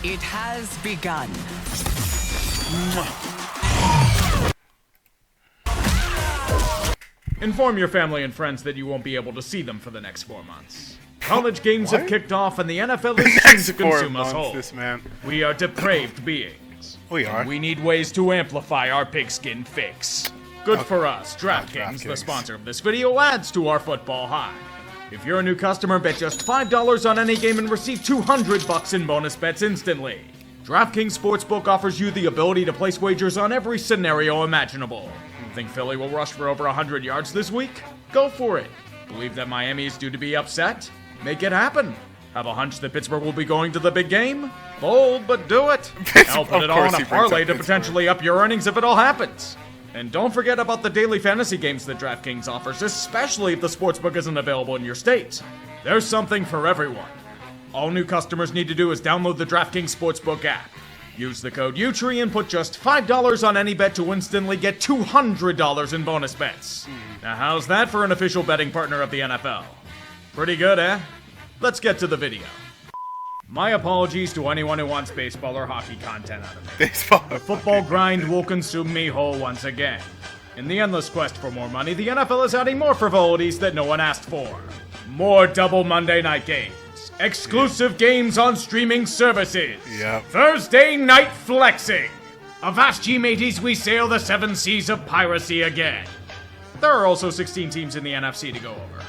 It has begun. Inform your family and friends that you won't be able to see them for the next 4 months. College games have kicked off and the NFL is soon to consume us whole. We are depraved beings. We are. We need ways to amplify our pigskin fix. Good for us. DraftKings, the sponsor of this video, adds to our football high. If you're a new customer, bet just $5 on any game and receive $200 in bonus bets instantly. DraftKings Sportsbook offers you the ability to place wagers on every scenario imaginable. Think Philly will rush for over 100 yards this week? Go for it. Believe that Miami is due to be upset? Make it happen. Have a hunch that Pittsburgh will be going to the big game? Bold, but do it. I'll put it all on a parlay to potentially up your earnings if it all happens. And don't forget about the daily fantasy games that DraftKings offers, especially if the sportsbook isn't available in your state. There's something for everyone. All new customers need to do is download the DraftKings Sportsbook app. Use the code UTREE and put just $5 on any bet to instantly get $200 in bonus bets. Now how's that for an official betting partner of the NFL? Pretty good, eh? Let's get to the video. My apologies to anyone who wants baseball or hockey content out of me. The football grind will consume me whole once again. In the endless quest for more money, the NFL is adding more frivolities that no one asked for. More double Monday night games. Exclusive games on streaming services. Thursday night flexing. Avast ye mateys, we sail the 7 seas of piracy again. There are also 16 teams in the NFC to go over.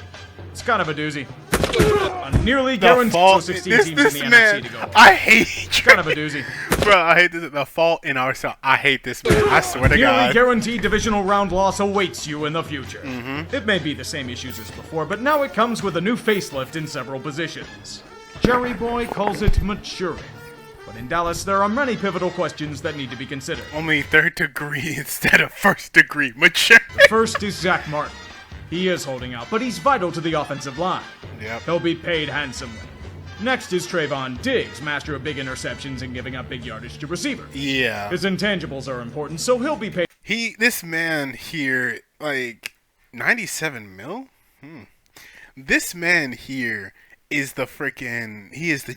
It's kind of a doozy. A nearly guaranteed 16 teams in the NFC to go over. I hate it's kind of a doozy. Bro, I hate this. The fault in ourselves. I hate this man. I swear to God. Nearly guaranteed divisional round loss awaits you in the future. It may be the same issues as before, but now it comes with a new facelift in several positions. Jerry Boy calls it maturing. But in Dallas, there are many pivotal questions that need to be considered. Only third degree instead of first degree. Mature. First is Zach Martin. He is holding out, but he's vital to the offensive line. He'll be paid handsomely. Next is Trayvon Diggs, master of big interceptions and giving up big yardage to receivers. His intangibles are important, so he'll be paid. This man here, like, 97 mil? This man here is the freaking, he is the,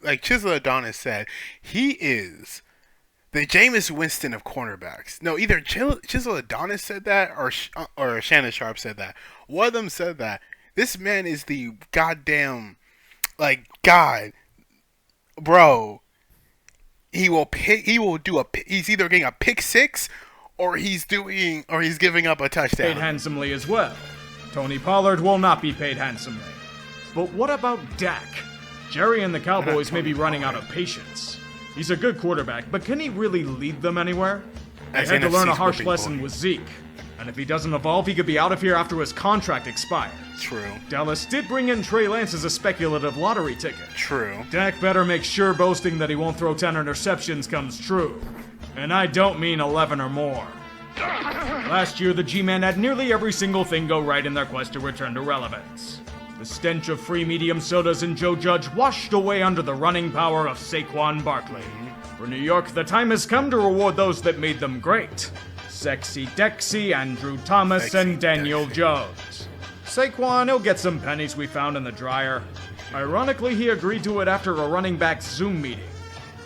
like Chisel Adonis said, he is the Jameis Winston of cornerbacks. No, either Chisel Adonis said that or Shannon Sharp said that. One of them said that. This man is the goddamn, like, God. Bro. He will do he's either getting a pick six or he's giving up a touchdown. Paid handsomely as well. Tony Pollard will not be paid handsomely. But what about Dak? Jerry and the Cowboys may be running out of patience. He's a good quarterback, but can he really lead them anywhere? They had to learn a harsh lesson with Zeke. And if he doesn't evolve, he could be out of here after his contract expires. True. Dallas did bring in Trey Lance as a speculative lottery ticket. True. Dak better make sure boasting that he won't throw 10 interceptions comes true. And I don't mean 11 or more. Last year, the G-Man had nearly every single thing go right in their quest to return to relevance. The stench of free medium sodas and Joe Judge washed away under the running power of Saquon Barkley. For New York, the time has come to reward those that made them great. Sexy Dexy, Andrew Thomas, and Daniel Jones. Saquon, he'll get some pennies we found in the dryer. Ironically, he agreed to it after a running back Zoom meeting.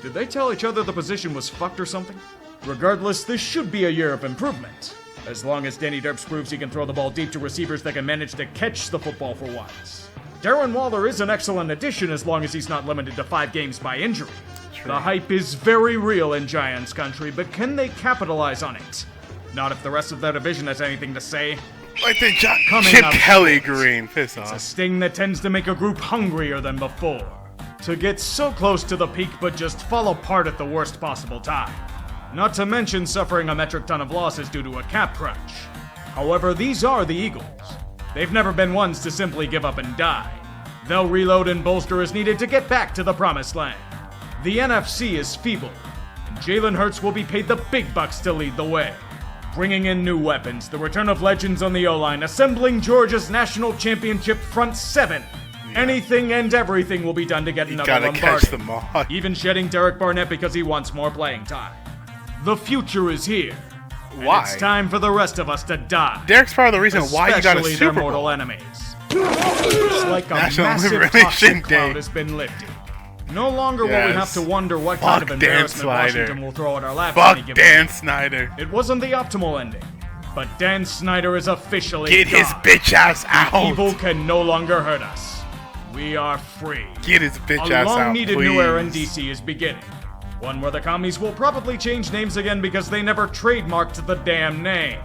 Did they tell each other the position was fucked or something? Regardless, this should be a year of improvement. As long as Danny Derps proves he can throw the ball deep to receivers that can manage to catch the football for once. Darren Waller is an excellent addition as long as he's not limited to 5 games by injury. True. The hype is very real in Giants country, but can they capitalize on it? Not if the rest of their division has anything to say. Like the Chip Kelly green. Piss off. It's a sting that tends to make a group hungrier than before. To get so close to the peak but just fall apart at the worst possible time. Not to mention suffering a metric ton of losses due to a cap crunch. However, these are the Eagles. They've never been ones to simply give up and die. They'll reload and bolster as needed to get back to the promised land. The NFC is feeble, and Jalen Hurts will be paid the big bucks to lead the way. Bringing in new weapons, the return of legends on the O-line, assembling Georgia's national championship front 7. Anything and everything will be done to get another Lombardi. Catch them all. Even shedding Derek Barnett because he wants more playing time. The future is here. Why? It's time for the rest of us to die. Derek's part of the reason why you got a Especially Super their Bowl. mortal enemies. It's like a National massive Liberation toxic Day. cloud has been lifted. No longer will we have to wonder what Fuck kind of Dan embarrassment Snyder. Washington will throw at our laps any Fuck given Dan week. Snyder. It wasn't the optimal ending, but Dan Snyder is officially Get his gone. bitch ass out. Evil can no longer hurt us. We are free. Get his bitch A ass out, long-needed please. new era in DC is beginning. One where the commies will probably change names again because they never trademarked the damn name.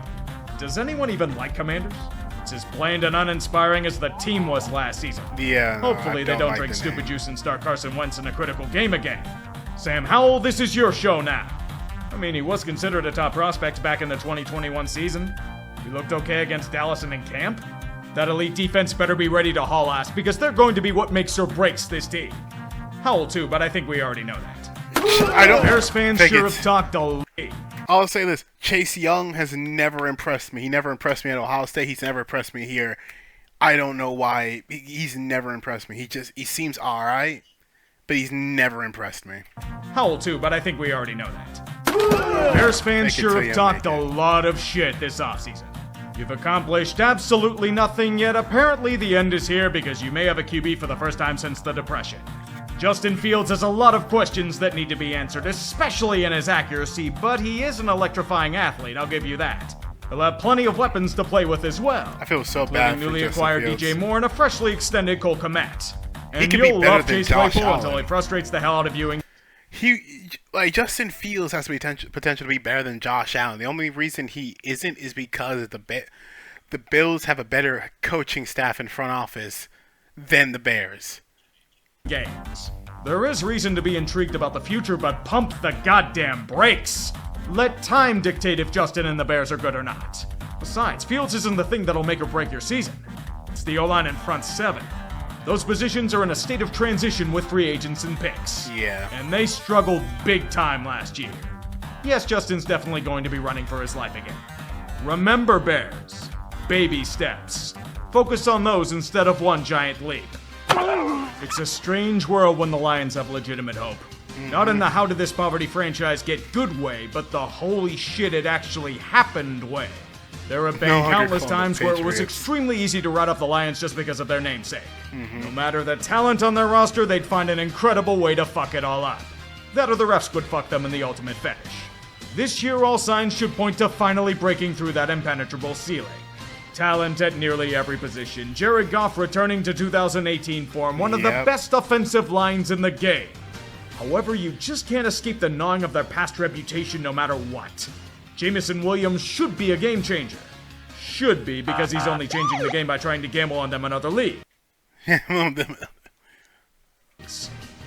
Does anyone even like Commanders? It's as bland and uninspiring as the team was last season. Yeah, no, Hopefully I they don't like drink the stupid name. juice and start Carson Wentz in a critical game again. Sam Howell, this is your show now. I mean, he was considered a top prospect back in the 2021 season. He looked okay against Dallas and in camp. That elite defense better be ready to haul ass because they're going to be what makes or breaks this team. Howell too, but I think we already know that. I don't Bears fans think sure it's- have talked a lot. I'll say this: Chase Young has never impressed me. He never impressed me at Ohio State. He's never impressed me here. I don't know why. He's never impressed me. He seems all right, but he's never impressed me. Howell too, but I think we already know that. Bears fans Make it sure till have you talked make a it. lot of shit this offseason. You've accomplished absolutely nothing, yet apparently the end is here because you may have a QB for the first time since the Depression. Justin Fields has a lot of questions that need to be answered, especially in his accuracy, but he is an electrifying athlete, I'll give you that. He'll have plenty of weapons to play with as well. I feel so bad including for newly Justin acquired Fields. DJ Moore and a freshly extended Cole Kmet. And could be you'll better love than Chase Josh Claypool until Allen. he frustrates the hell out of you. Justin Fields has potential to be better than Josh Allen. The only reason he isn't is because the Bills have a better coaching staff and front office than the Bears. Games. There is reason to be intrigued about the future, but pump the goddamn brakes. Let time dictate if Justin and the Bears are good or not. Besides, Fields isn't the thing that'll make or break your season. It's the O-line and front seven. Those positions are in a state of transition with free agents and picks. Yeah. And they struggled big time last year. Yes, Justin's definitely going to be running for his life again. Remember, Bears. Baby steps. Focus on those instead of one giant leap. It's a strange world when the Lions have legitimate hope. Not in the how did this poverty franchise get good way, but the holy shit it actually happened way. There have been No longer countless call them times where it was Patriots. extremely easy to write off the Lions just because of their namesake. No matter the talent on their roster, they'd find an incredible way to fuck it all up. That or the refs would fuck them in the ultimate fetish. This year, all signs should point to finally breaking through that impenetrable ceiling. Talent at nearly every position. Jared Goff returning to 2018 form, one of the Yep. best offensive lines in the game. However, you just can't escape the gnawing of their past reputation no matter what. Jamison Williams should be a game changer. Should be, because he's only changing the game by trying to gamble on them in other leagues.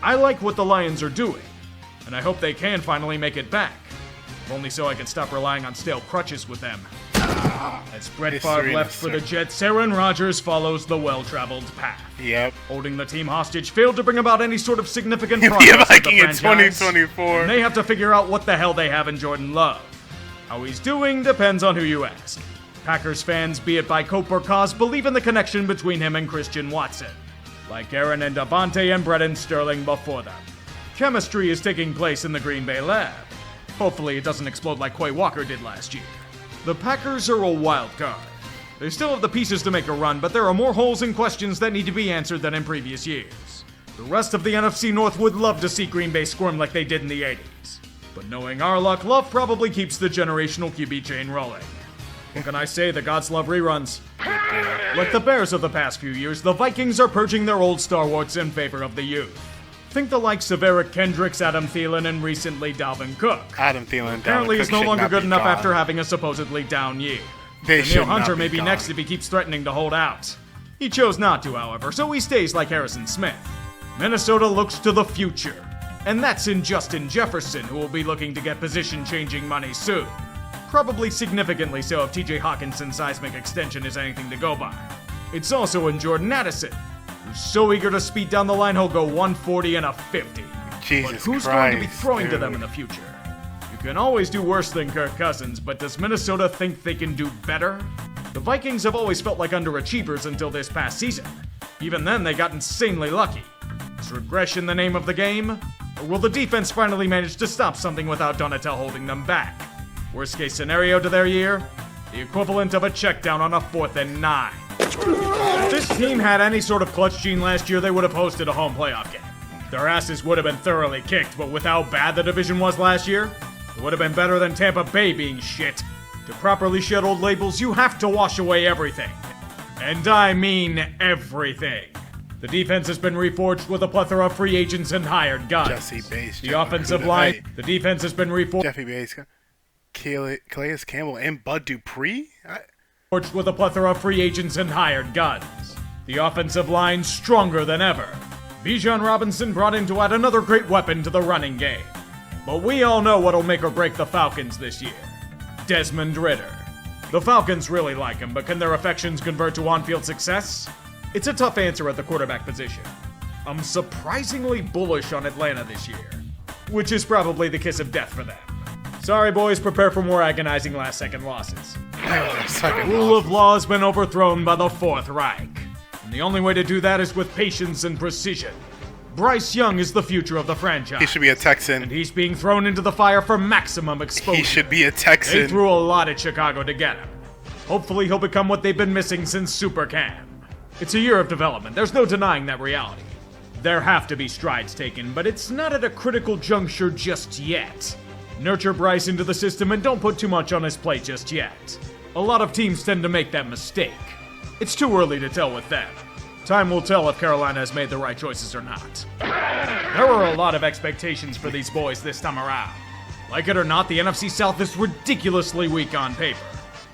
I like what the Lions are doing, and I hope they can finally make it back. If only so I can stop relying on stale crutches with them. As Brett Favre History left for the lesson. Jets, Aaron Rodgers follows the well-traveled path. Yep. Holding the team hostage failed to bring about any sort of significant He'll progress be a with the Viking in franchise, 2024. and they have to figure out what the hell they have in Jordan Love. How he's doing depends on who you ask. Packers fans, be it by cope or cause, believe in the connection between him and Christian Watson, like Aaron and Davante and Brennan Sterling before them. Chemistry is taking place in the Green Bay lab. Hopefully it doesn't explode like Quay Walker did last year. The Packers are a wild card. They still have the pieces to make a run, but there are more holes and questions that need to be answered than in previous years. The rest of the NFC North would love to see Green Bay squirm like they did in the 80s. But knowing our luck, Love probably keeps the generational QB chain rolling. What can I say? The gods love reruns. Like the Bears of the past few years, the Vikings are purging their old stalwarts in favor of the youth. Think the likes of Eric Kendricks, Adam Thielen, and recently Dalvin Cook. Adam Thielen. Apparently Dalvin is Cook no should longer not good be enough gone. after having a supposedly down year. They And should Neil Hunter not may be gone. next if he keeps threatening to hold out. He chose not to, however, so he stays like Harrison Smith. Minnesota looks to the future. And that's in Justin Jefferson, who will be looking to get position-changing money soon. Probably significantly so if TJ Hawkinson's seismic extension is anything to go by. It's also in Jordan Addison, who's so eager to speed down the line he'll go 140 and a 50. Jesus But who's Christ, going to be throwing to them dude. in the future? You can always do worse than Kirk Cousins, but does Minnesota think they can do better? The Vikings have always felt like underachievers until this past season. Even then, they got insanely lucky. Is regression the name of the game? Or will the defense finally manage to stop something without Donatel holding them back? Worst case scenario to their year? The equivalent of a check down on a 4th and 9. If this team had any sort of clutch gene last year, they would have hosted a home playoff game. Their asses would have been thoroughly kicked, but with how bad the division was last year, it would have been better than Tampa Bay being shit. To properly shed old labels, you have to wash away everything. And I mean everything. The defense has been reforged with a plethora of free agents and hired guns. Jesse Bates. The offensive line, the defense has been reforged. Jeffy Bates, Calais Campbell, and Bud Dupree? With a plethora of free agents and hired guns. The offensive line stronger than ever. Bijan Robinson brought in to add another great weapon to the running game. But we all know what'll make or break the Falcons this year. Desmond Ridder. The Falcons really like him, but can their affections convert to on-field success? It's a tough answer at the quarterback position. I'm surprisingly bullish on Atlanta this year, which is probably the kiss of death for them. Sorry, boys, prepare for more agonizing last-second losses. The rule of law has been overthrown by the Fourth Reich, and the only way to do that is with patience and precision. Bryce Young is the future of the franchise. He should be a Texan. And he's being thrown into the fire for maximum exposure. He should be a Texan. They threw a lot at Chicago to get him. Hopefully he'll become what they've been missing since Super Cam. It's a year of development. There's no denying that reality. There have to be strides taken, but it's not at a critical juncture just yet. Nurture Bryce into the system and don't put too much on his plate just yet. A lot of teams tend to make that mistake. It's too early to tell with them. Time will tell if Carolina has made the right choices or not. There were a lot of expectations for these boys this time around. Like it or not, the NFC South is ridiculously weak on paper.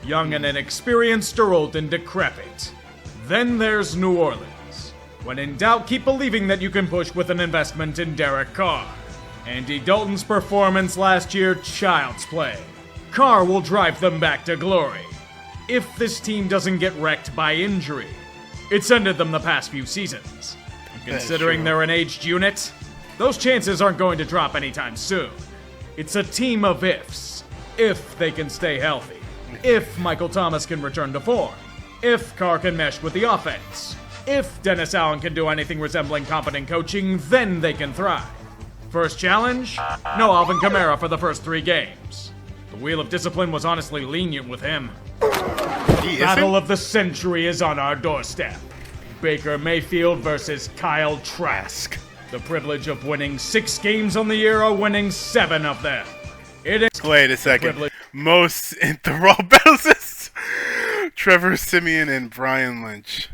Young and inexperienced or old and decrepit. Then there's New Orleans. When in doubt, keep believing that you can push with an investment in Derek Carr. Andy Dalton's performance last year, child's play. Carr will drive them back to glory. If this team doesn't get wrecked by injury. It's ended them the past few seasons. And considering they're an aged unit, those chances aren't going to drop anytime soon. It's a team of ifs. If they can stay healthy. If Michael Thomas can return to form. If Carr can mesh with the offense. If Dennis Allen can do anything resembling competent coaching, then they can thrive. First challenge? No Alvin Kamara for the first 3 games. The wheel of discipline was honestly lenient with him. Battle of the century is on our doorstep. Baker Mayfield versus Kyle Trask. The privilege of winning 6 games on the year or winning 7 of them. Wait a second. Most enthralled battles. Trevor Simeon and Brian Lynch.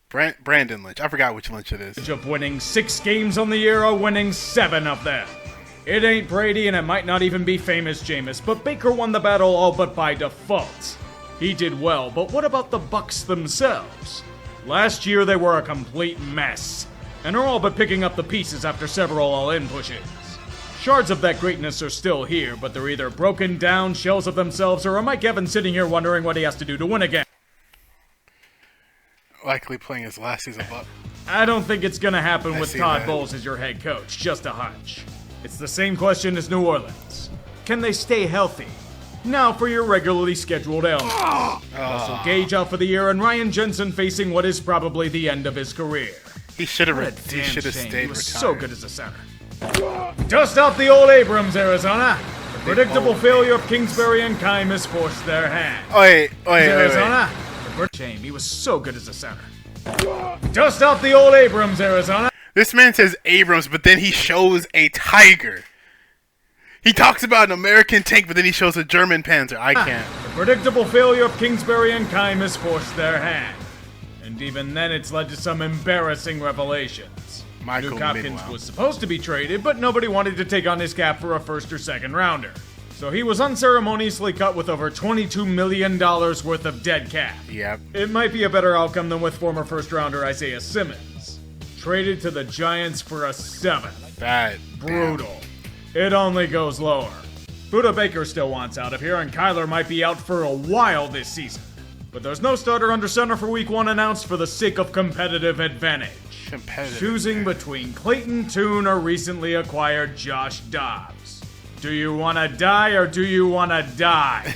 Brandon Lynch. I forgot which Lynch it is. Of winning 6 games on the year or winning 7 of them. It ain't Brady and it might not even be famous Jameis, but Baker won the battle all but by default. He did well, but what about the Bucs themselves? Last year they were a complete mess, and are all but picking up the pieces after several all-in pushes. Shards of that greatness are still here, but they're either broken down shells of themselves or a Mike Evans sitting here wondering what he has to do to win again. Likely playing his last season, but I don't think it's gonna happen with Todd Bowles as your head coach, just a hunch. It's the same question as New Orleans. Can they stay healthy? Now for your regularly scheduled ailments. Russell Gage out for the year and Ryan Jensen facing what is probably the end of his career. He should have stayed retired. He was so good as a center. Dust off the old Abrams, Arizona. The predictable failure of Kingsbury and Keim has forced their hand. Wait. Arizona. Shame, he was so good as a center. Dust off the old Abrams, Arizona. This man says Abrams, but then he shows a tiger. He talks about an American tank, but then he shows a German Panzer. I can't. The predictable failure of Kingsbury and Keim has forced their hand. And even then, it's led to some embarrassing revelations. Luke Hopkins was supposed to be traded, but nobody wanted to take on his cap for a first or second rounder. So he was unceremoniously cut with over $22 million worth of dead cap. Yep. It might be a better outcome than with former first-rounder Isaiah Simmons. Traded to the Giants for a 7th. Bad. Brutal. It only goes lower. Buda Baker still wants out of here, and Kyler might be out for a while this season. But there's no starter under center for Week 1 announced for the sake of competitive advantage. Choosing between Clayton Tune or recently acquired Josh Dobbs. Do you want to die or do you want to die?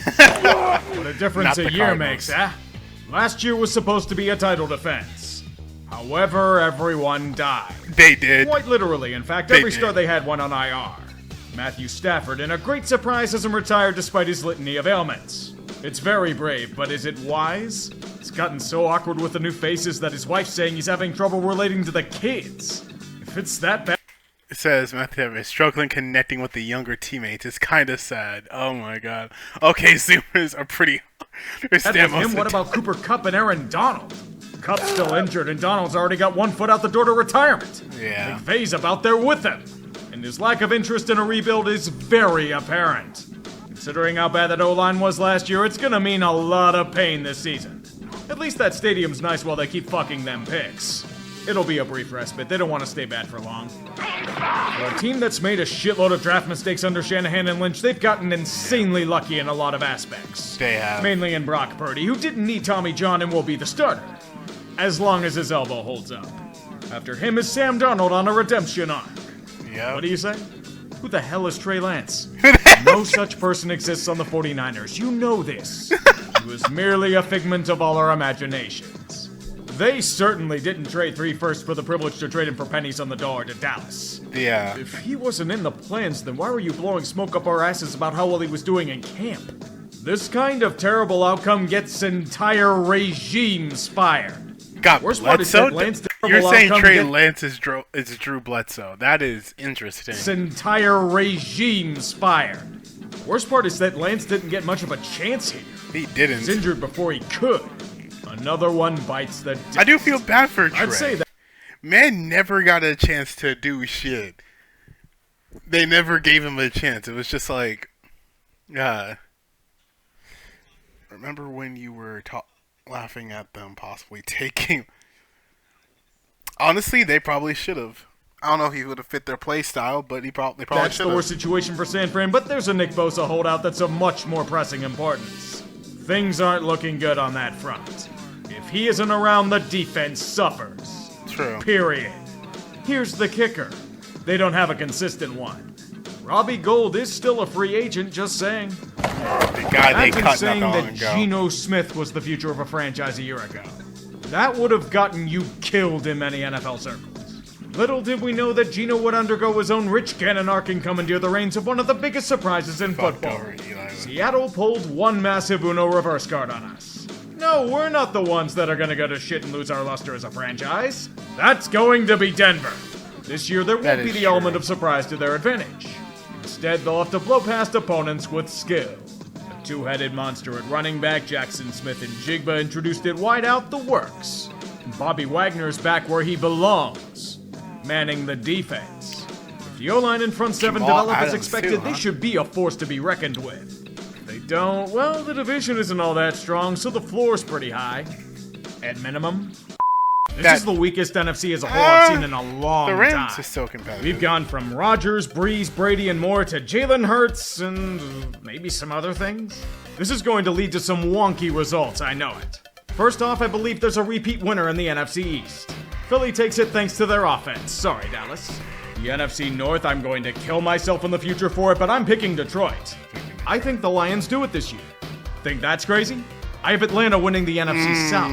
What a difference a year makes, eh? Last year was supposed to be a title defense. However, everyone died. They did. Quite literally. In fact, every star they had went on IR. Matthew Stafford, in a great surprise, hasn't retired despite his litany of ailments. It's very brave, but is it wise? It's gotten so awkward with the new faces that his wife's saying he's having trouble relating to the kids. If it's that bad... It says Matthew is struggling connecting with the younger teammates. It's kind of sad. Oh my god. Okay, Zoomers are pretty. That's him. What about Cooper Kupp and Aaron Donald? Kupp's still injured, and Donald's already got one foot out the door to retirement. Yeah. McVay's about there with him, and his lack of interest in a rebuild is very apparent. Considering how bad that O-line was last year, it's gonna mean a lot of pain this season. At least that stadium's nice while they keep fucking them picks. It'll be a brief respite. They don't want to stay bad for long. For a team that's made a shitload of draft mistakes under Shanahan and Lynch, they've gotten insanely lucky in a lot of aspects. They have. Mainly in Brock Purdy, who didn't need Tommy John and will be the starter. As long as his elbow holds up. After him is Sam Darnold on a redemption arc. Yeah. What do you say? Who the hell is Trey Lance? No such person exists on the 49ers. You know this. He was merely a figment of all our imaginations. They certainly didn't trade 3 firsts for the privilege to trade him for pennies on the dollar to Dallas. Yeah. If he wasn't in the plans, then why were you blowing smoke up our asses about how well he was doing in camp? This kind of terrible outcome gets entire regimes fired. God, Worst part is that Lance you're saying Trey Lance is Drew Bledsoe. That is interesting. This entire regime's fired. Worst part is that Lance didn't get much of a chance here. He didn't. He's injured before he could. Another one bites the dust. I do feel bad for Trey. I'd say that. Man never got a chance to do shit. They never gave him a chance. It was just like, remember when you were laughing at them possibly taking... Honestly, they probably should have. I don't know if he would have fit their play style, but they probably should have. That's the worst situation for San Fran, but there's a Nick Bosa holdout that's of much more pressing importance. Things aren't looking good on that front. If he isn't around, the defense suffers. True. Period. Here's the kicker. They don't have a consistent one. Robbie Gould is still a free agent, just saying. The guy they cut saying not long that ago. Geno Smith was the future of a franchise a year ago. That would have gotten you killed in many NFL circles. Little did we know that Geno would undergo his own Rich Gannon arc and commandeer the reins of one of the biggest surprises in football. Seattle pulled one massive Uno reverse card on us. No, we're not the ones that are gonna go to shit and lose our luster as a franchise. That's going to be Denver. This year there won't be the element of surprise to their advantage. Instead, they'll have to blow past opponents with skill. A two-headed monster at running back, Jackson Smith and Jigba introduced it wide out the works. And Bobby Wagner's back where he belongs, manning the defense. If the O-line and front seven develop as expected, they should be a force to be reckoned with. If they don't, well, the division isn't all that strong, so the floor's pretty high. At minimum. This is the weakest NFC as a whole I've seen in a long time. The Rams is so competitive. We've gone from Rodgers, Breeze, Brady, and more to Jalen Hurts and maybe some other things. This is going to lead to some wonky results, I know it. First off, I believe there's a repeat winner in the NFC East. Philly takes it thanks to their offense. Sorry, Dallas. The NFC North, I'm going to kill myself in the future for it, but I'm picking Detroit. I think the Lions do it this year. Think that's crazy? I have Atlanta winning the NFC South.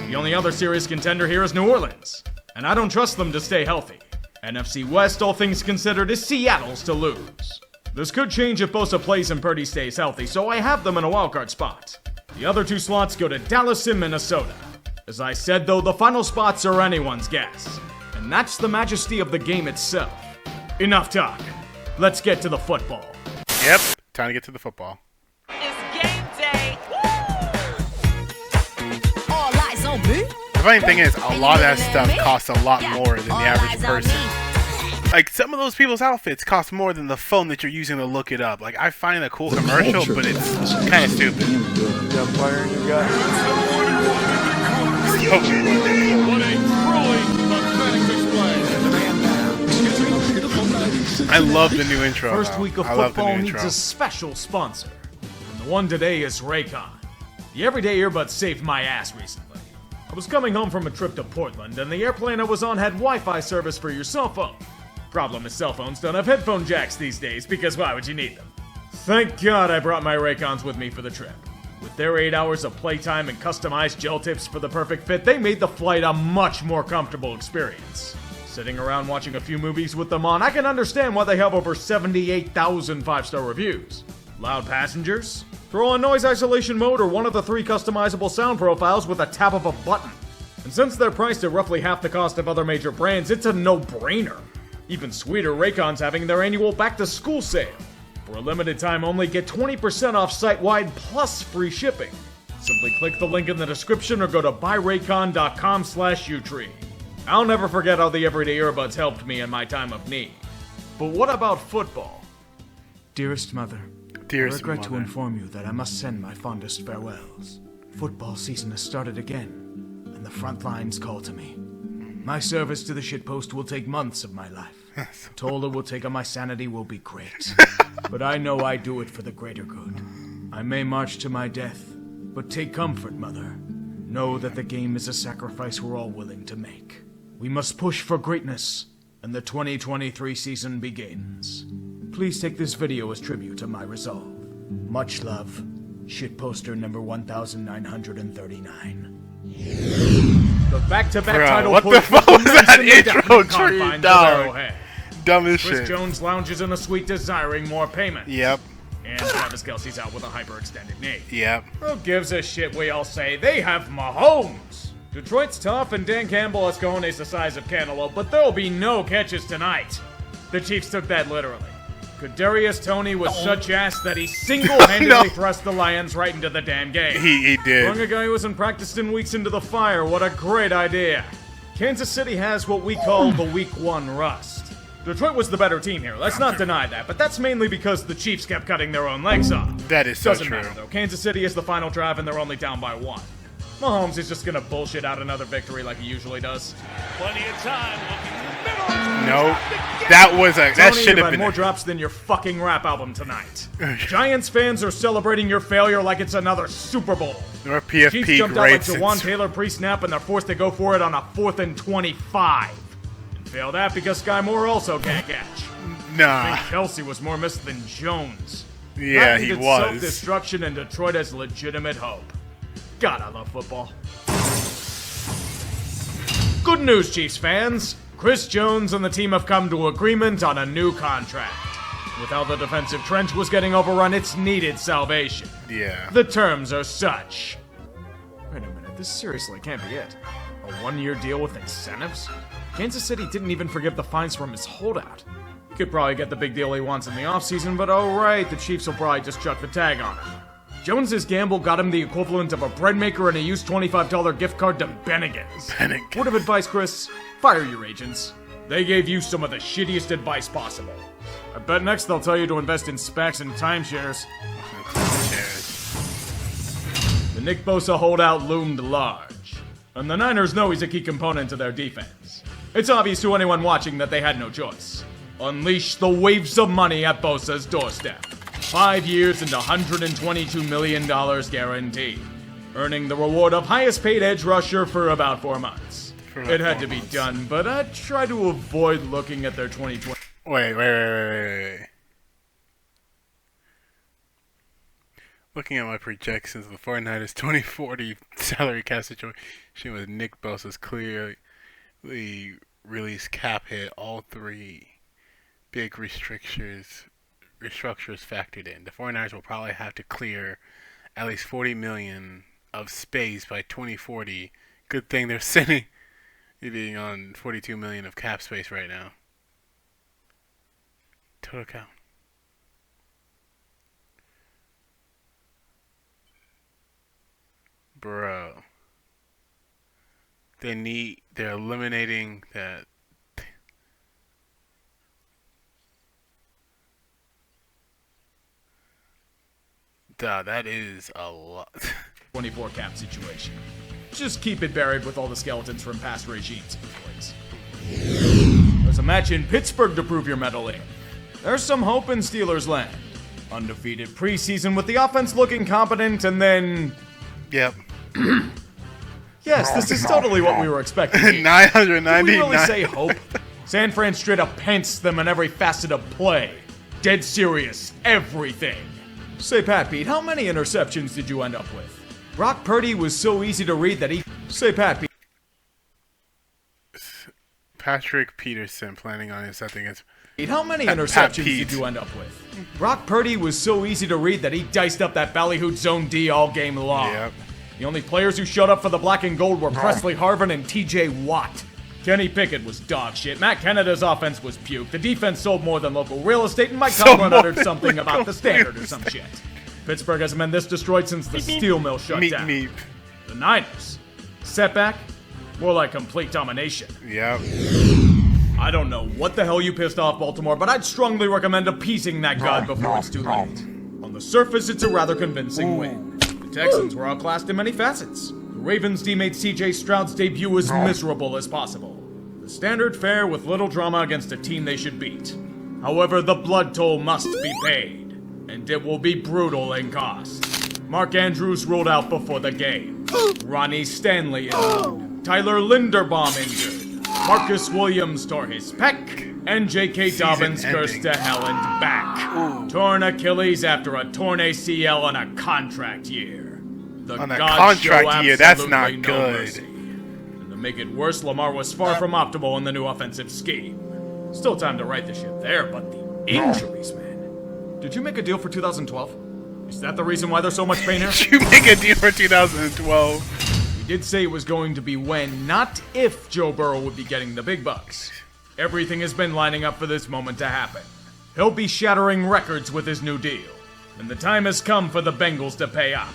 The only other serious contender here is New Orleans, and I don't trust them to stay healthy. NFC West, all things considered, is Seattle's to lose. This could change if Bosa plays and Purdy stays healthy, so I have them in a wildcard spot. The other two slots go to Dallas and Minnesota. As I said, though, the final spots are anyone's guess, and that's the majesty of the game itself. Enough talk. Let's get to the football. Yep, time to get to the football. It's game day. The funny thing is, a lot of that stuff costs a lot more than the average person. Like, some of those people's outfits cost more than the phone that you're using to look it up. Like, I find a cool commercial, but it's kind of stupid. I love the new intro. First week of football needs a special sponsor. And the one today is Raycon. The everyday earbuds saved my ass recently. I was coming home from a trip to Portland, and the airplane I was on had Wi-Fi service for your cell phone. Problem is, cell phones don't have headphone jacks these days, because why would you need them? Thank God I brought my Raycons with me for the trip. With their 8 hours of playtime and customized gel tips for the perfect fit, they made the flight a much more comfortable experience. Sitting around watching a few movies with them on, I can understand why they have over 78,000 5-star reviews. Loud passengers? Throw on noise isolation mode or one of the 3 customizable sound profiles with a tap of a button. And since they're priced at roughly half the cost of other major brands, it's a no-brainer. Even sweeter, Raycon's having their annual back-to-school sale. For a limited time only, get 20% off site-wide plus free shipping. Simply click the link in the description or go to buyraycon.com/utree. I'll never forget how the everyday earbuds helped me in my time of need. But what about football? Dearest Mother, I regret to inform you that I must send my fondest farewells. Football season has started again, and the front lines call to me. My service to the shitpost will take months of my life. The toll it will take on my sanity will be great. But I know I do it for the greater good. I may march to my death, but take comfort, Mother. Know that the game is a sacrifice we're all willing to make. We must push for greatness, and the 2023 season begins. Please take this video as tribute to my resolve. Much love, shitposter number 1939. The back-to-back title what push the fuck was that intro confines tree, of dog? Arrowhead. Dumb as Chris shit. Jones lounges in a suite desiring more payment. Yep. And Travis Kelce's out with a hyperextended knee. Yep. Who gives a shit, we all say? They have Mahomes! Detroit's tough and Dan Campbell has cojones the size of cantaloupe, but there'll be no catches tonight. The Chiefs took that literally. Kadarius Toney was such ass that he single-handedly thrust the Lions right into the damn game. He did. Throwing a guy who hasn't practiced in weeks into the fire, what a great idea. Kansas City has what we call the Week 1 rust. Detroit was the better team here, let's not deny that, but that's mainly because the Chiefs kept cutting their own legs off. That is so Doesn't true. matter though, Kansas City is the final drive and they're only down by 1. Mahomes is just gonna bullshit out another victory like he usually does. Plenty of time. Looking in the middle. No, that Tony, should you've have had been more drops than your fucking rap album tonight. Giants fans are celebrating your failure like it's another Super Bowl. Or PFP Chiefs jumped out like great Jawan since. Taylor pre-snap and they're forced to go for it on a 4th and 25. And fail that because Sky Moore also can't catch. I Nah. think Kelsey was more missed than Jones. Yeah, That he needed was. Self-destruction and Detroit has legitimate hope. God, I love football. Good news, Chiefs fans. Chris Jones and the team have come to agreement on a new contract. With how the defensive trench was getting overrun, it's needed salvation. Yeah. The terms are such. Wait a minute, this seriously can't be it. A 1-year deal with incentives? Kansas City didn't even forgive the fines from his holdout. He could probably get the big deal he wants in the offseason, but oh right, the Chiefs will probably just chuck the tag on him. Jones's gamble got him the equivalent of a bread maker and a used $25 gift card to Bennigan's. Word of advice, Chris, fire your agents. They gave you some of the shittiest advice possible. I bet next they'll tell you to invest in SPACs and timeshares. The Nick Bosa holdout loomed large, and the Niners know he's a key component to their defense. It's obvious to anyone watching that they had no choice. Unleash the waves of money at Bosa's doorstep. 5 years and $122 million guaranteed, earning the reward of highest paid edge rusher for about 4 months. It had to be done, but I try to avoid looking at their 2020. Wait. Looking at my projections of the 49ers 2040 salary cap situation with Nick Bosa's clearly released cap hit, all 3 big restructures factored in. The 49ers will probably have to clear at least $40 million of space by 2040. Good thing they're sitting on $42 million of cap space right now. Total count. Bro. They're eliminating that. Duh, that is a lot. 24 cap situation. Just keep it buried with all the skeletons from past regimes, please. There's a match in Pittsburgh to prove your mettle in. There's some hope in Steelers land. Undefeated preseason with the offense looking competent and then... Yep. Yes, this is totally what we were expecting. Did 999. we really say hope? San Fran straight up pants them in every facet of play. Dead serious, everything. Say, Pat Pete, how many interceptions did you end up with? Brock Purdy was so easy to read that he... Say, Pat Pete. Patrick Peterson planning on his something against... How many interceptions did you end up with? Brock Purdy was so easy to read that he diced up that ballyhoot zone D all game long. Yep. The only players who showed up for the black and gold were Presley Harvin and TJ Watt. Kenny Pickett was dog shit. Matt Canada's offense was puke. The defense sold more than local real estate, and Mike Tomlin uttered something about the standard or some shit. Pittsburgh hasn't been this destroyed since the steel mill shut down. The Niners. Setback? More like complete domination. Yep. I don't know what the hell you pissed off Baltimore, but I'd strongly recommend appeasing that god before it's too late. On the surface, it's a rather convincing win. The Texans were outclassed in many facets. The Ravens teammate CJ Stroud's debut was miserable as possible. The standard fare with little drama against a team they should beat. However, the blood toll must be paid, and it will be brutal in cost. Mark Andrews ruled out before the game. Ronnie Stanley injured. Tyler Linderbaum injured. Marcus Williams tore his pec. And J.K. Dobbins cursed to hell and back. Torn Achilles after a torn ACL on a contract year. On a contract year, that's not good. Mercy. And to make it worse, Lamar was far from optimal in the new offensive scheme. Still time to right the ship there, but the injuries, man. Did you make a deal for 2012? Is that the reason why there's so much pain here? Did you make a deal for 2012? We did say it was going to be when, not if, Joe Burrow would be getting the big bucks. Everything has been lining up for this moment to happen. He'll be shattering records with his new deal. And the time has come for the Bengals to pay up.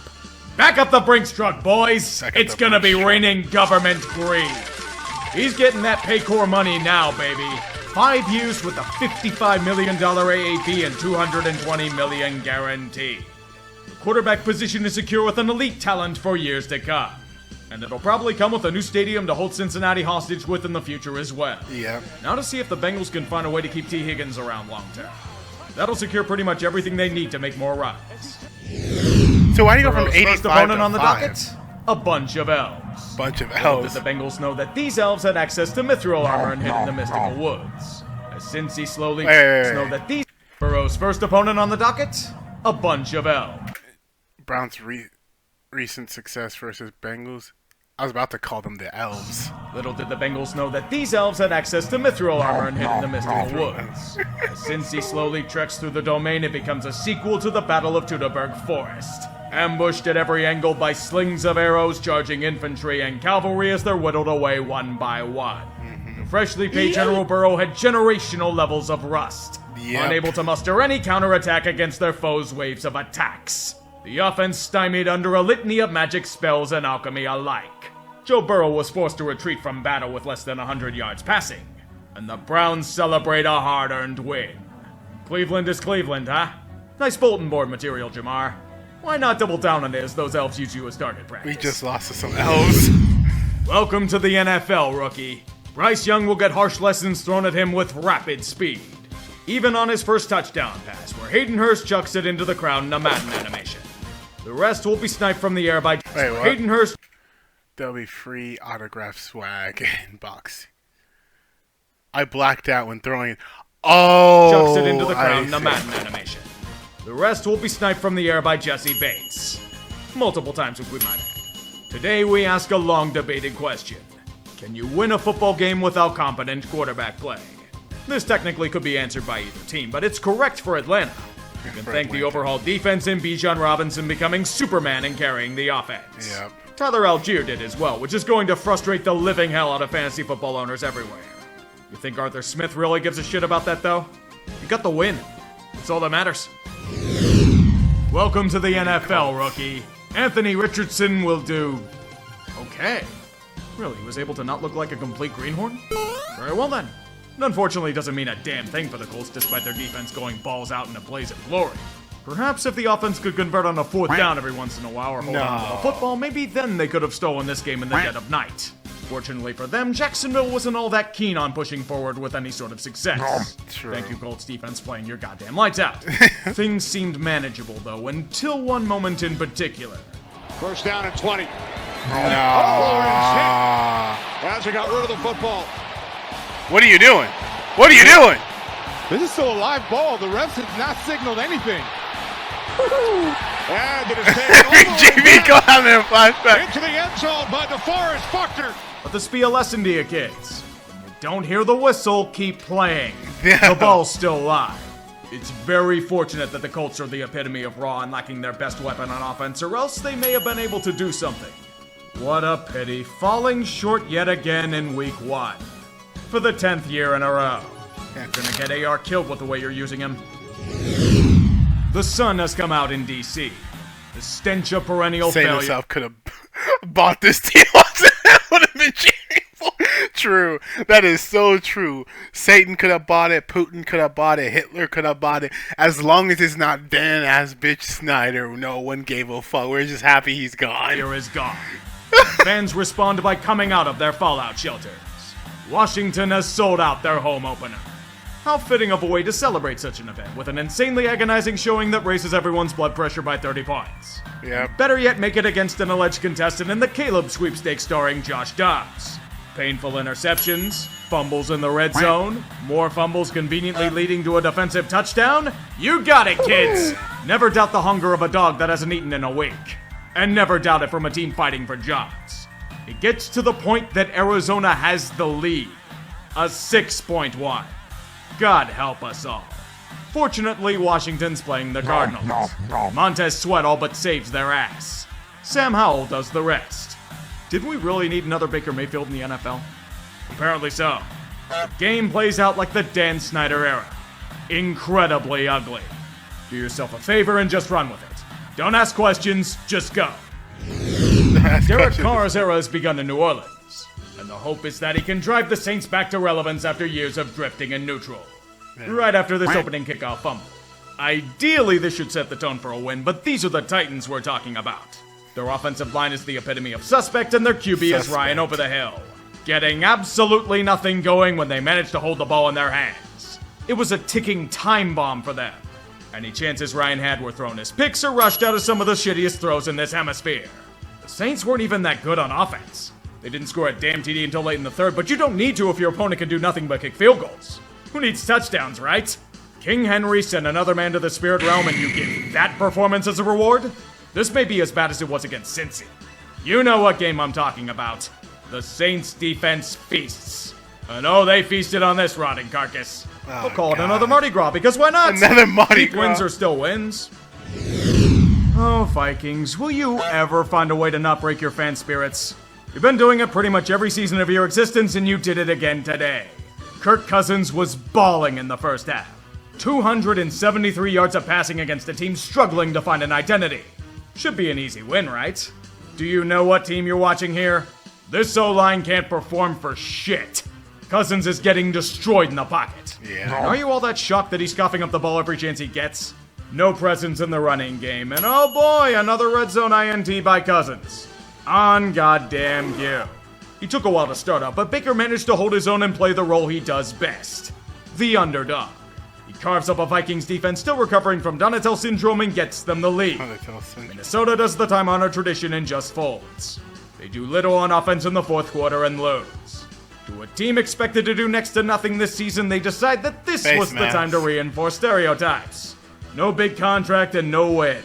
Back up the Brinks truck, boys! It's gonna be raining government greed. He's getting that Paycor money now, baby. 5 years with a $55 million AAP and $220 million guarantee. The quarterback position is secure with an elite talent for years to come. And it'll probably come with a new stadium to hold Cincinnati hostage with in the future as well. Yeah. Now to see if the Bengals can find a way to keep T. Higgins around long term. That'll secure pretty much everything they need to make more runs. So why do you go from Burrow's 85 first opponent to on the 5? docket? A bunch of elves. Bunch of Little elves. did the Bengals know that these elves had access to mithril armor and hid in the mystical woods. As Cincy slowly know that these... Burrow's first opponent on the docket? A bunch of elves. Browns' recent success versus Bengals. I was about to call them the elves. Little did the Bengals know that these elves had access to mithril armor and hid in the mystical woods. As Cincy slowly treks through the domain, it becomes a sequel to the Battle of Teutoburg Forest. Ambushed at every angle by slings of arrows, charging infantry and cavalry as they're whittled away one by one. The freshly paid General Burrow had generational levels of rust, unable to muster any counterattack against their foes' waves of attacks. The offense stymied under a litany of magic spells and alchemy alike. Joe Burrow was forced to retreat from battle with less than 100 yards passing, and the Browns celebrate a hard-earned win. Cleveland is Cleveland, huh? Nice bulletin board material, Jamar. Why not double down on it as those elves use you as target practice? We just lost to some elves. Welcome to the NFL, rookie. Bryce Young will get harsh lessons thrown at him with rapid speed. Even on his first touchdown pass, where Hayden Hurst chucks it into the crowd in a Madden animation. The rest will be sniped from the air by Hayden Hurst. There'll be free autograph swag in box. I blacked out when throwing. Oh! Chucks it into the crowd in a Madden animation. The rest will be sniped from the air by Jesse Bates. Multiple times, if we might add. Today we ask a long-debated question. Can you win a football game without competent quarterback play? This technically could be answered by either team, but it's correct for Atlanta. You can thank the overhauled defense and Bijan Robinson becoming Superman and carrying the offense. Yep. Tyler Algier did as well, which is going to frustrate the living hell out of fantasy football owners everywhere. You think Arthur Smith really gives a shit about that, though? You got the win. That's all that matters. Welcome to the NFL, rookie. Anthony Richardson will do... okay. Really, he was able to not look like a complete greenhorn? Very well then. It unfortunately doesn't mean a damn thing for the Colts despite their defense going balls out in a blaze of glory. Perhaps if the offense could convert on a fourth down every once in a while or hold on to the football, maybe then they could have stolen this game in the dead of night. Fortunately for them, Jacksonville wasn't all that keen on pushing forward with any sort of success. Thank you, Colts defense, playing your goddamn lights out. Things seemed manageable, though, until one moment in particular. First down and 20. As he got rid of the football. What are you doing? What are you doing? This is still a live ball. The refs have not signaled anything. And it is taken JB go out there flashback. into the end zone by DeForest Buckner. Let this be a lesson to you kids. When you don't hear the whistle, keep playing. Yeah. The ball's still live. It's very fortunate that the Colts are the epitome of raw and lacking their best weapon on offense, or else they may have been able to do something. What a pity, falling short yet again in week 1. for the 10th year in a row. You're gonna get AR killed with the way you're using him. The sun has come out in DC. The stench of perennial Satan failure. himself could have bought this team. That would have been shameful. True. That is so true. Satan could have bought it. Putin could have bought it. Hitler could have bought it. As long as it's not Dan-ass bitch Snyder, no one gave a fuck. We're just happy he's gone. Here is gone. Fans respond by coming out of their fallout shelters. Washington has sold out their home opener. How fitting of a way to celebrate such an event with an insanely agonizing showing that raises everyone's blood pressure by 30 points. Yep. Better yet, make it against an alleged contestant in the Caleb sweepstakes starring Josh Dobbs. Painful interceptions, fumbles in the red zone, more fumbles conveniently leading to a defensive touchdown. You got it, kids! Never doubt the hunger of a dog that hasn't eaten in a week. And never doubt it from a team fighting for jobs. It gets to the point that Arizona has the lead. A 6-point one. God help us all. Fortunately, Washington's playing the Cardinals. Montez Sweat all but saves their ass. Sam Howell does the rest. Did we really need another Baker Mayfield in the NFL? Apparently so. The game plays out like the Dan Snyder era. Incredibly ugly. Do yourself a favor and just run with it. Don't ask questions, just go. Derek Carr's era has begun in New Orleans, and the hope is that he can drive the Saints back to relevance after years of drifting in neutral. Right after this opening kickoff fumble. Ideally, this should set the tone for a win, but these are the Titans we're talking about. Their offensive line is the epitome of suspect, and their QB is Ryan over the hill, getting absolutely nothing going when they manage to hold the ball in their hands. It was a ticking time bomb for them. Any chances Ryan had were thrown as picks or rushed out of some of the shittiest throws in this hemisphere. The Saints weren't even that good on offense. They didn't score a damn TD until late in the third, but you don't need to if your opponent can do nothing but kick field goals. Who needs touchdowns, right? King Henry sent another man to the spirit realm and you give that performance as a reward? This may be as bad as it was against Cincy. You know what game I'm talking about. The Saints defense feasts. And oh, they feasted on this rotting carcass. We'll call it another Mardi Gras, because why not? Another Mardi Keep Gras. wins are still wins. Oh, Vikings, will you ever find a way to not break your fan spirits? You've been doing it pretty much every season of your existence, and you did it again today. Kirk Cousins was balling in the first half. 273 yards of passing against a team struggling to find an identity. Should be an easy win, right? Do you know what team you're watching here? This O-line can't perform for shit. Cousins is getting destroyed in the pocket. Yeah. Are you all that shocked that he's coughing up the ball every chance he gets? No presence in the running game, and oh boy, another red zone INT by Cousins. On goddamn you. He took a while to start up, but Baker managed to hold his own and play the role he does best. The underdog. He carves up a Vikings defense still recovering from Donatel syndrome and gets them the lead. Minnesota does the time-honored tradition and just folds. They do little on offense in the fourth quarter and lose. To a team expected to do next to nothing this season, they decide that this was the time to reinforce stereotypes. No big contract and no win.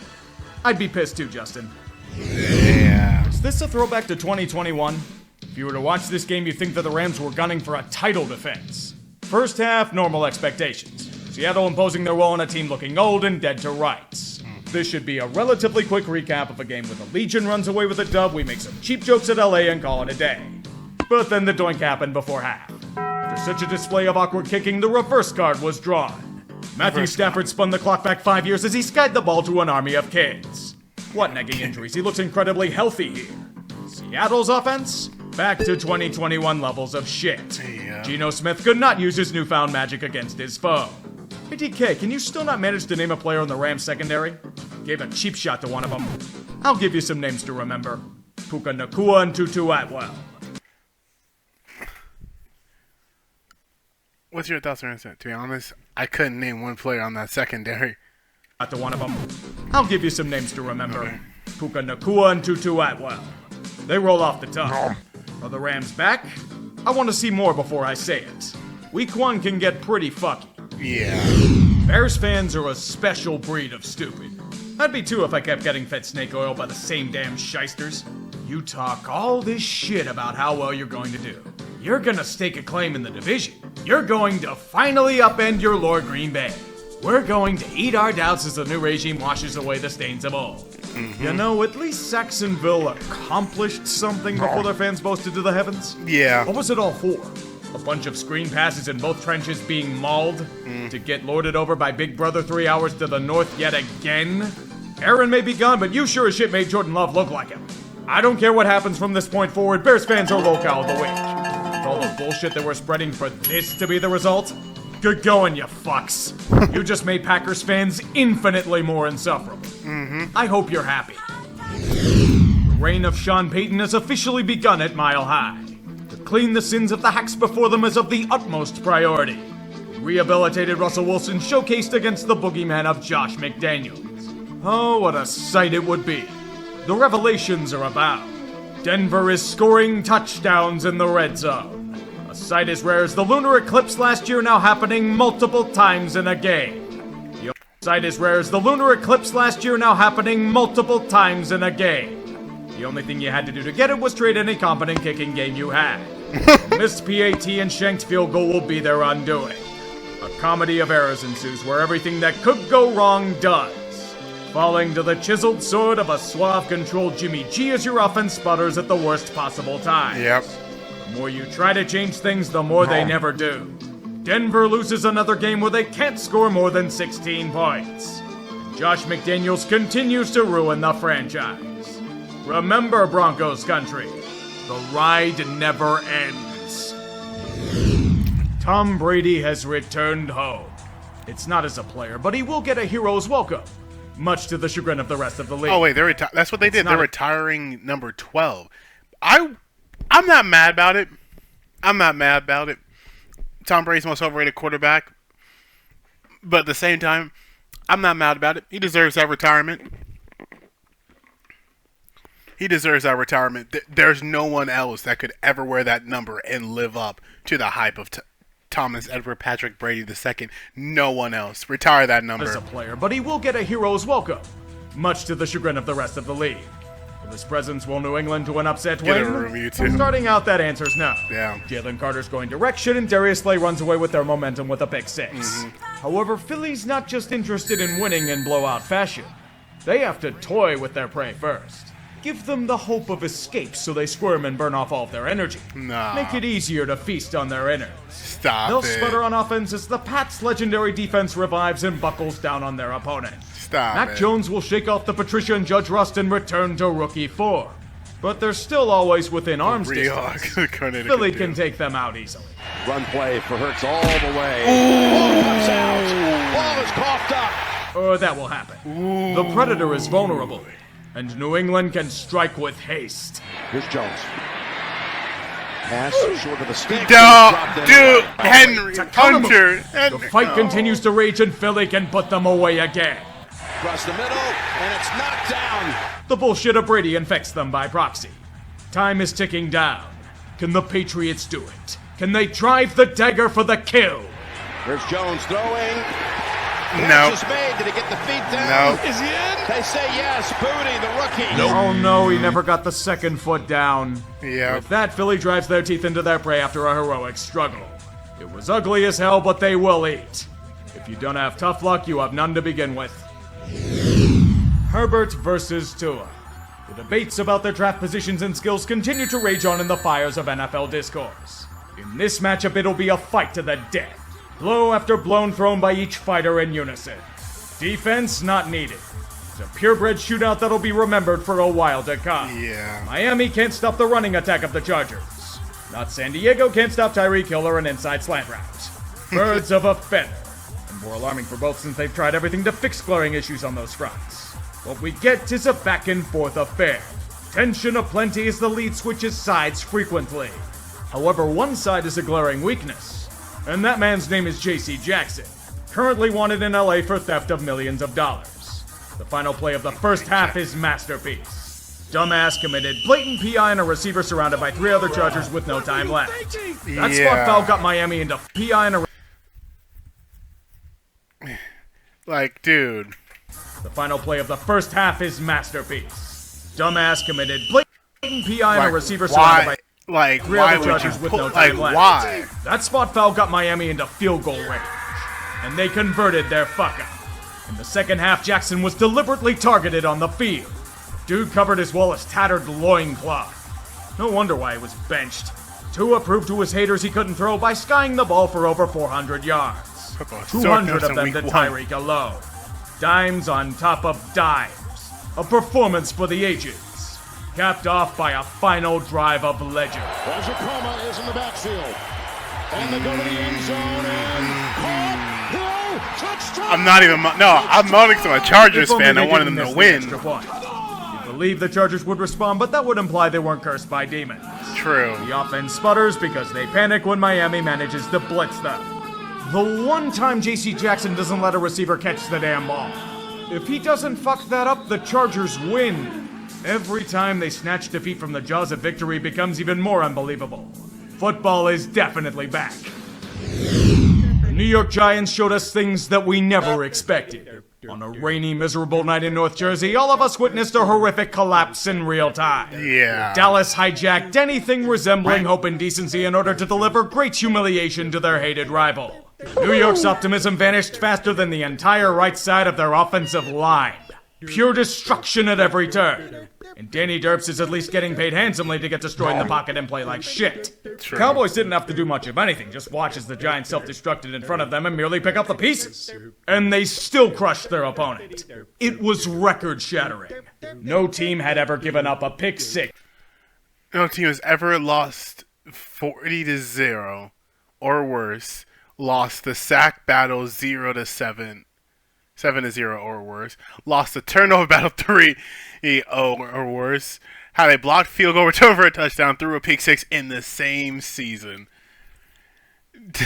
I'd be pissed too, Justin. Yeah. Is this a throwback to 2021? If you were to watch this game, you'd think that the Rams were gunning for a title defense. First half, normal expectations. Seattle imposing their will on a team looking old and dead to rights. This should be a relatively quick recap of a game where the Legion runs away with a dub, we make some cheap jokes at LA and call it a day. But then the doink happened before half. After such a display of awkward kicking, the reverse card was drawn. Matthew Stafford spun the clock back 5 years as he skied the ball to an army of kids. What nagging injuries, he looks incredibly healthy here. Seattle's offense? Back to 2021 levels of shit. Yeah. Geno Smith could not use his newfound magic against his foe. Hey DK, can you still not manage to name a player in the Rams secondary? Gave a cheap shot to one of them. I'll give you some names to remember. Puka Nakua and Tutu Atwell. What's your thoughts on that? To be honest, I couldn't name one player on that secondary. To one of them. I'll give you some names to remember. Okay. Puka Nakua and Tutu Atwell. They roll off the tongue. Are the Rams back? I want to see more before I say it. Week 1 can get pretty fucky. Yeah. Bears fans are a special breed of stupid. I'd be too if I kept getting fed snake oil by the same damn shysters. You talk all this shit about how well you're going to do. You're gonna stake a claim in the division. You're going to finally upend your Lord Green Bay. We're going to eat our doubts as the new regime washes away the stains of old. Mm-hmm. You know, at least Saxonville accomplished something before their fans boasted to the heavens. Yeah. What was it all for? A bunch of screen passes in both trenches being mauled to get lorded over by Big Brother 3 hours to the north yet again. Aaron may be gone, but you sure as shit made Jordan Love look like him. I don't care what happens from this point forward, Bears fans are locale of the week. With all the bullshit that we're spreading for this to be the result, good going, you fucks. You just made Packers fans infinitely more insufferable. I hope you're happy. The reign of Sean Payton has officially begun at Mile High. To clean the sins of the hacks before them is of the utmost priority. Rehabilitated Russell Wilson showcased against the boogeyman of Josh McDaniels. Oh, what a sight it would be. The revelations are abound. Denver is scoring touchdowns in the red zone. A sight as rare as the lunar eclipse last year now happening multiple times in a game. The sight as rare as the lunar eclipse last year now happening multiple times in a game. The only thing you had to do to get it was trade any competent kicking game you had. Missed PAT and shanked field goal will be their undoing. A comedy of errors ensues where everything that could go wrong does. Falling to the chiseled sword of a suave-controlled Jimmy G as your offense sputters at the worst possible time. Yep. The more you try to change things, the more they never do. Denver loses another game where they can't score more than 16 points. And Josh McDaniels continues to ruin the franchise. Remember, Broncos country, the ride never ends. Tom Brady has returned home. It's not as a player, but he will get a hero's welcome. Much to the chagrin of the rest of the league. Oh wait, that's what they did. They're retiring number 12. I'm not mad about it. Tom Brady's the most overrated quarterback. But at the same time, I'm not mad about it. He deserves that retirement. There's no one else that could ever wear that number and live up to the hype of Thomas Edward Patrick Brady II. No one else. Retire that number. As a player, but he will get a hero's welcome. Much to the chagrin of the rest of the league. Will his presence will New England to an upset Get win? a review too. Starting out, that answer's no. Yeah. Jalen Carter's going direction, and Darius Slay runs away with their momentum with a pick six. However, Philly's not just interested in winning in blowout fashion. They have to toy with their prey first. Give them the hope of escape so they squirm and burn off all of their energy. Nah. Make it easier to feast on their innards. Stop They'll it. sputter on offense as the Pats' legendary defense revives and buckles down on their opponent. Stop Mac it. Jones will shake off the Patricia and Judge Rust and return to rookie form. But they're still always within arm's distance. Philly can take them out easily. Run play for Hurts all the way. Ball comes out. Ball is coughed up. That will happen. The Predator is vulnerable, and New England can strike with haste. Here's Jones. Pass short of the stick. Dude, Henry, Hunter. The fight continues to rage, and Philly can put them away again. Across the middle, and it's knocked down. The bullshit of Brady infects them by proxy. Time is ticking down. Can the Patriots do it? Can they drive the dagger for the kill? Here's Jones throwing. No. Catch is made. Did he get the feet down? No. Is he in? They say yes. Booty, the rookie. Oh no, he never got the second foot down. Yeah. With that, Philly drives their teeth into their prey after a heroic struggle. It was ugly as hell, but they will eat. If you don't have tough luck, you have none to begin with. Herbert versus Tua. The debates about their draft positions and skills continue to rage on in the fires of NFL discourse. In this matchup, it'll be a fight to the death. Blow after blow thrown by each fighter in unison. Defense not needed. It's a purebred shootout that'll be remembered for a while to come. Yeah. Miami can't stop the running attack of the Chargers. Not San Diego can't stop Tyreek Hill or an inside slant route. Birds of a feather. And more alarming for both since they've tried everything to fix glaring issues on those fronts. What we get is a back and forth affair. Tension aplenty as the lead switches sides frequently. However, one side is a glaring weakness, and that man's name is J.C. Jackson, currently wanted in LA for theft of millions of dollars. The final play of the first half is masterpiece. Dumbass committed blatant PI on a receiver surrounded by three other Chargers with no time left. That spot foul got Miami into PI on a... Like, dude. The final play of the first half is masterpiece. Dumbass committed blatant PI on a receiver surrounded by three other Chargers with no time left. Why? That spot foul got Miami into field goal range, and they converted their fuck up. In the second half, Jackson was deliberately targeted on the field. Dude covered as well as tattered loincloth. No wonder why he was benched. Tua proved to his haters he couldn't throw by skying the ball for over 400 yards. 200 of them to Tyreek alone. Dimes on top of dimes. A performance for the ages. Capped off by a final drive of legend. Wazakoma is in the backfield. And they go to the end zone and caught. Hill, touchdown. I'm not even. No, I'm not even a Chargers fan. I wanted them to win. You believe the Chargers would respond, but that would imply they weren't cursed by demons. True. The offense sputters because they panic when Miami manages to blitz them. The one time J.C. Jackson doesn't let a receiver catch the damn ball. If he doesn't fuck that up, the Chargers win. Every time they snatch defeat from the jaws of victory becomes even more unbelievable. Football is definitely back. The New York Giants showed us things that we never expected. On a rainy, miserable night in North Jersey, all of us witnessed a horrific collapse in real time. Yeah. Dallas hijacked anything resembling hope and decency in order to deliver great humiliation to their hated rival. New York's optimism vanished faster than the entire right side of their offensive line. Pure destruction at every turn. And Danny Derps is at least getting paid handsomely to get destroyed in the pocket and play like shit. True. Cowboys didn't have to do much of anything, just watch as the Giants self-destructed in front of them and merely pick up the pieces. And they still crushed their opponent. It was record-shattering. No team had ever given up a pick six. No team has ever lost 40-0 or worse. Lost the sack battle 0-7. 7-0 or worse. Lost the turnover battle 3-0 or worse. Had a blocked field goal return for a touchdown, threw a pick six in the same season.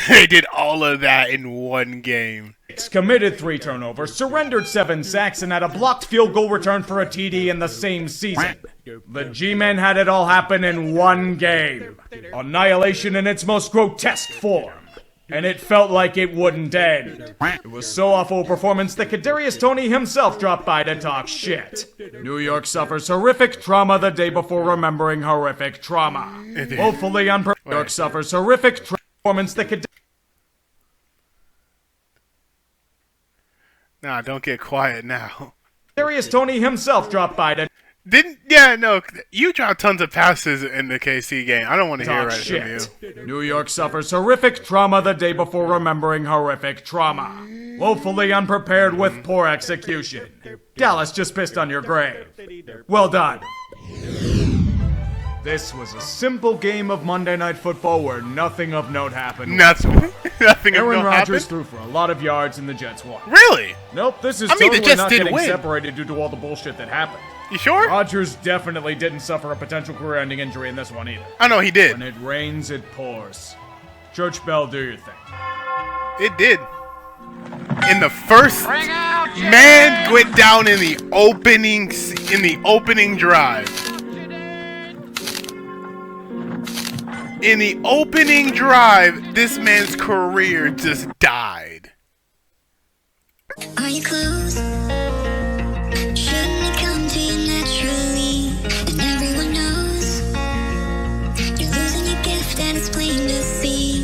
They did all of that in one game. Committed 3 turnovers, surrendered 7 sacks, and had a blocked field goal return for a TD in the same season. The G-Men had it all happen in one game. Annihilation in its most grotesque form. And it felt like it wouldn't end. It was so awful a performance that Kadarius Toney himself dropped by to talk shit. New York suffers horrific trauma the day before remembering horrific trauma. Woefully unprepared. New York suffers horrific performance that Kadarius... Nah, don't get quiet now. Kadarius Toney himself dropped by to you dropped tons of passes in the KC game. I don't want to hear talk right shit. from you. New York suffers horrific trauma the day before remembering horrific trauma. Woefully unprepared with poor execution. Dallas just pissed on your grave. Well done. This was a simple game of Monday Night Football where nothing of note happened. Nothing Aaron of Rodgers threw for a lot of yards and the Jets won. Really? Nope, this is the totally Jets not did getting win. separated due to all the bullshit that happened. You sure? Rodgers definitely didn't suffer a potential career-ending injury in this one either. I know he did. When it rains, it pours. Church bell, do your thing. It did. In the first man went down in the opening drive. In the opening drive, this man's career just died. Are you close? Shouldn't it come to you naturally? And everyone knows you're losing your gift and it's plain to see.